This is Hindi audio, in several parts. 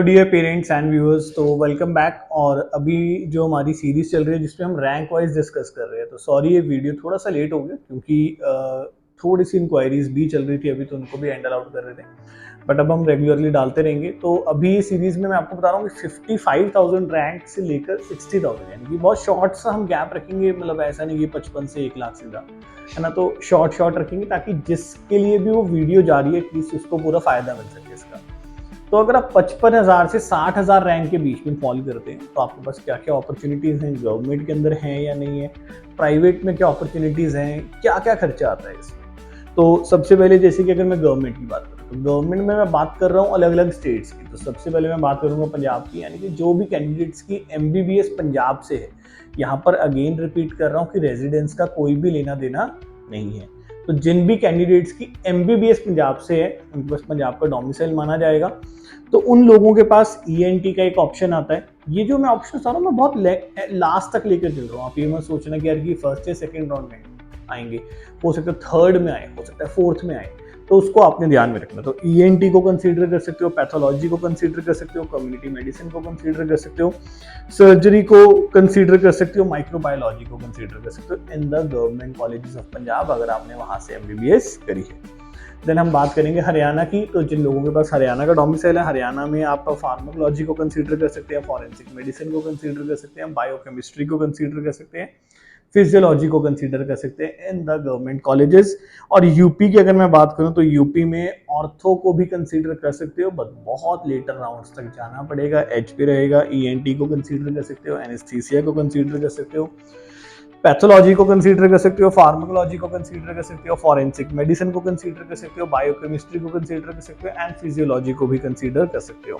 डियर पेरेंट्स एंड व्यूअर्स, तो वेलकम बैक। और अभी जो हमारी सीरीज चल रही है जिसमें हम रैंक वाइज डिस्कस कर रहे हैं, तो सॉरी ये वीडियो थोड़ा सा लेट हो गया क्योंकि थोड़ी सी इंक्वायरीज भी चल रही थी अभी, तो उनको भी हैंडल आउट कर रहे थे। बट अब हम रेगुलरली डालते रहेंगे। तो अभी सीरीज में मैं आपको बता रहा हूँ कि 55,000 रैंक से लेकर 60,000, यानी कि बहुत शॉर्ट सा हम गैप रखेंगे। मतलब ऐसा नहीं कि 55 से 1 लाख सीधा, है ना। तो शॉर्ट रखेंगे ताकि जिसके लिए भी वो वीडियो जा रही है एटलीस्ट उसको पूरा फायदा मिल सके इसका। तो अगर आप 55,000 से 60,000 रैंक के बीच में फॉल करते हैं तो आपके पास क्या क्या अपॉर्चुनिटीज़ हैं, गवर्नमेंट के अंदर हैं या नहीं है, प्राइवेट में क्या अपॉर्चुनिटीज़ हैं, क्या क्या खर्चा आता है इसमें। तो सबसे पहले जैसे कि अगर मैं गवर्नमेंट की बात करूँ तो गवर्नमेंट में मैं बात कर रहा हूँ अलग अलग स्टेट्स की। तो सबसे पहले मैं बात करूँगा पंजाब की, यानी कि जो भी कैंडिडेट्स की MBBS पंजाब से है, यहाँ पर अगेन रिपीट कर रहा हूँ कि रेजिडेंस का कोई भी लेना देना नहीं है। तो जिन भी कैंडिडेट्स की MBBS पंजाब से है उनके पास पंजाब का डोमिसाइल माना जाएगा। तो उन लोगों के पास ENT का एक ऑप्शन आता है। ये जो मैं ऑप्शन बता रहा हूँ मैं बहुत लास्ट तक लेकर चल रहा हूँ। आप ये मत सोचना कि यार कि फर्स्ट या सेकंड राउंड में आएंगे, हो सकता है थर्ड में आए, हो सकता है फोर्थ में आए। तो उसको आपने ध्यान में रखना। तो ENT को कंसीडर कर सकते हो, पैथोलॉजी को कंसीडर कर सकते हो, कम्युनिटी मेडिसिन को कंसीडर कर सकते हो, सर्जरी को कंसीडर कर सकते हो, माइक्रोबायोलॉजी को कंसीडर कर सकते हो in the government colleges of Punjab, अगर आपने वहां से MBBS करी है। देन हम बात करेंगे हरियाणा की। तो जिन लोगों के पास हरियाणा का डोमिसाइल है, हरियाणा में आप फार्माकोलॉजी को कंसीडर कर सकते हैं, फॉरेंसिक मेडिसिन को कंसीडर कर सकते हैं, बायोकेमिस्ट्री को कंसीडर कर सकते हैं, फिजियोलॉजी को कंसीडर कर सकते हैं इन द गवर्नमेंट कॉलेजेस। और यूपी की अगर मैं बात करूं तो यूपी में ऑर्थो को भी कंसीडर कर सकते हो, बट बहुत लेटर राउंड्स तक जाना पड़ेगा। HP रहेगा। ENT को कंसीडर कर सकते हो, एनेस्थीसिया को कंसीडर कर सकते हो, पैथोलॉजी को कंसीडर कर सकते हो, फार्माकोलॉजी को कंसीडर कर सकते हो, फॉरेंसिक मेडिसिन को कंसीडर कर सकते हो, बायोकेमिस्ट्री को कंसीडर कर सकते हो एंड फिजियोलॉजी को भी कंसीडर कर सकते हो।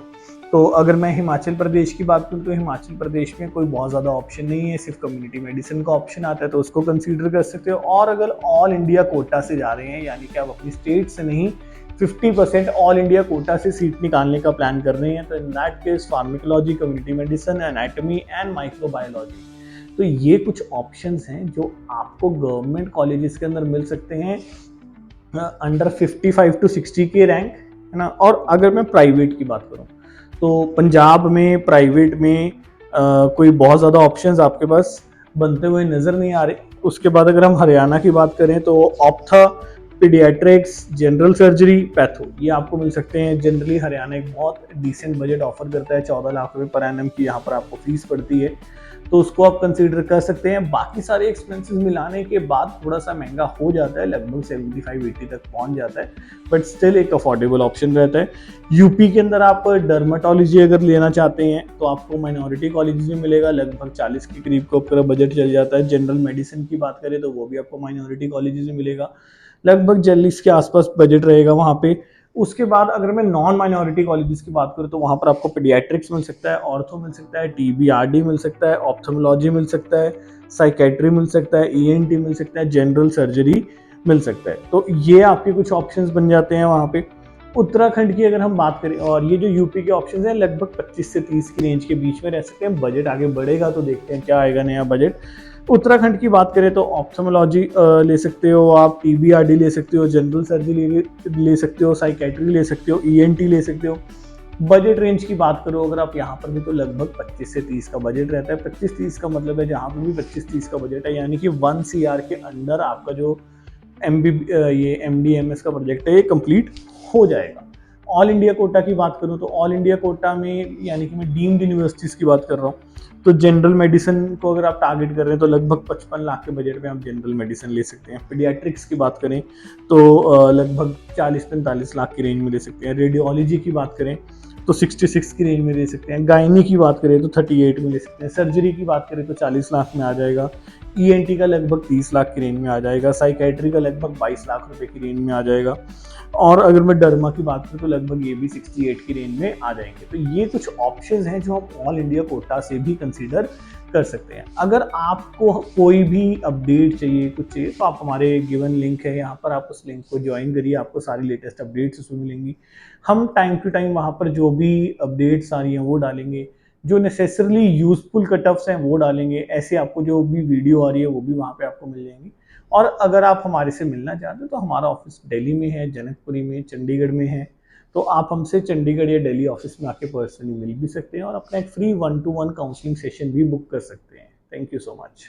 तो अगर मैं हिमाचल प्रदेश की बात करूँ तो हिमाचल प्रदेश में कोई बहुत ज़्यादा ऑप्शन नहीं है, सिर्फ कम्युनिटी मेडिसिन का ऑप्शन आता है, तो उसको कंसीडर कर सकते हो। और अगर ऑल इंडिया कोटा से जा रहे हैं, यानी कि आप अपनी स्टेट से नहीं 50% ऑल इंडिया कोटा से सीट निकालने का प्लान कर रहे हैं, तो in that case pharmacology, community medicine, anatomy and microbiology. तो ये कुछ ऑप्शंस हैं जो आपको गवर्नमेंट कॉलेजेस के अंदर मिल सकते हैं अंडर 55 to 60 के रैंक, है ना। और अगर मैं प्राइवेट की बात करूं तो पंजाब में प्राइवेट में कोई बहुत ज़्यादा ऑप्शंस आपके पास बनते हुए नज़र नहीं आ रहे। उसके बाद अगर हम हरियाणा की बात करें तो ophtha, paediatrics, general surgery, patho, ये आपको मिल सकते हैं। जनरली हरियाणा एक बहुत डिसेंट बजट ऑफर करता है, 14 लाख रुपए पर एनम की यहाँ पर आपको फीस पड़ती है, तो उसको आप कंसीडर कर सकते हैं। बाकी सारे एक्सपेंसेस मिलाने के बाद थोड़ा सा महंगा हो जाता है, लगभग 75-80 तक पहुंच जाता है, बट स्टिल एक अफोर्डेबल ऑप्शन रहता है। यूपी के अंदर आप डर्माटोलॉजी अगर लेना चाहते हैं तो आपको माइनॉरिटी कॉलेजेस में मिलेगा, लगभग 40 के करीब को आपका बजट चल जाता है। जनरल मेडिसिन की बात करें तो वो भी आपको माइनॉरिटी कॉलेजेस में मिलेगा, लगभग 40 के आसपास बजट रहेगा वहाँ पे। उसके बाद अगर मैं नॉन माइनॉरिटी कॉलेजेस की बात करूँ तो वहाँ पर आपको पीडियाट्रिक्स मिल सकता है, ऑर्थो मिल सकता है, TBRD मिल सकता है, ऑप्थेमोलॉजी मिल सकता है, साइकेट्री मिल सकता है, ENT मिल सकता है, जनरल सर्जरी मिल सकता है। तो ये आपके कुछ ऑप्शंस बन जाते हैं वहाँ पे। उत्तराखंड की अगर हम बात करें, और ये जो यूपी के ऑप्शंस हैं लगभग 25 से 30 की रेंज के बीच में रह सकते हैं। बजट आगे बढ़ेगा तो देखते हैं क्या आएगा नया बजट। उत्तराखंड की बात करें तो ऑप्थेमोलॉजी ले सकते हो आप, TBRD ले सकते हो, जनरल सर्जरी ले सकते हो, साइकेट्री ले सकते हो, ENT ले सकते हो। बजट रेंज की बात करो अगर आप यहाँ पर भी तो लगभग 25 से 30 का बजट रहता है। 25-30 का मतलब है जहाँ पर भी 25-30 का बजट है, यानी कि 1 CR के अंडर आपका जो ये MD-MS का प्रोजेक्ट है ये कंप्लीट हो जाएगा। ऑल इंडिया कोटा की बात करूँ तो ऑल इंडिया कोटा में, यानी कि मैं डीम्ड यूनिवर्सिटीज़ की बात कर रहा हूँ, तो जनरल मेडिसिन को अगर आप टारगेट कर रहे हैं तो लगभग 55 लाख के बजट में आप जनरल मेडिसिन ले सकते हैं। पीडियाट्रिक्स की बात करें तो लगभग 40-45 लाख की रेंज में ले सकते हैं। रेडियोलॉजी की बात करें तो 66 की रेंज में ले सकते हैं। गायनी की बात करें तो 38 में ले सकते हैं। सर्जरी की बात करें तो 40 लाख में आ जाएगा। ENT का लगभग 30 लाख की रेंज में आ जाएगा। साइकेट्री का लगभग 22 लाख रुपए की रेंज में आ जाएगा। और अगर मैं डर्मा की बात करूँ तो लगभग ये भी 68 की रेंज में आ जाएंगे। तो ये कुछ ऑप्शंस हैं जो आप ऑल इंडिया कोटा से भी कंसीडर कर सकते हैं। अगर आपको कोई भी अपडेट चाहिए, कुछ चाहिए, तो आप हमारे गिवन लिंक है यहाँ पर, आप उस लिंक को ज्वाइन करिए, आपको सारी लेटेस्ट अपडेट्स उसमें मिलेंगी। हम टाइम टू टाइम वहाँ पर जो भी अपडेट्स आ रही हैं वो डालेंगे, जो नेसेसरली यूजफुल कटअप्स हैं वो डालेंगे। ऐसे आपको जो भी वीडियो आ रही है वो भी वहाँ पे आपको मिल जाएंगी। और अगर आप हमारे से मिलना चाहते हो तो हमारा ऑफिस दिल्ली में है, जनकपुरी में, चंडीगढ़ में है, तो आप हमसे चंडीगढ़ या दिल्ली ऑफिस में आके पर्सनली मिल भी सकते हैं और अपना एक फ्री 1-to-1 काउंसलिंग सेशन भी बुक कर सकते हैं। Thank you so much.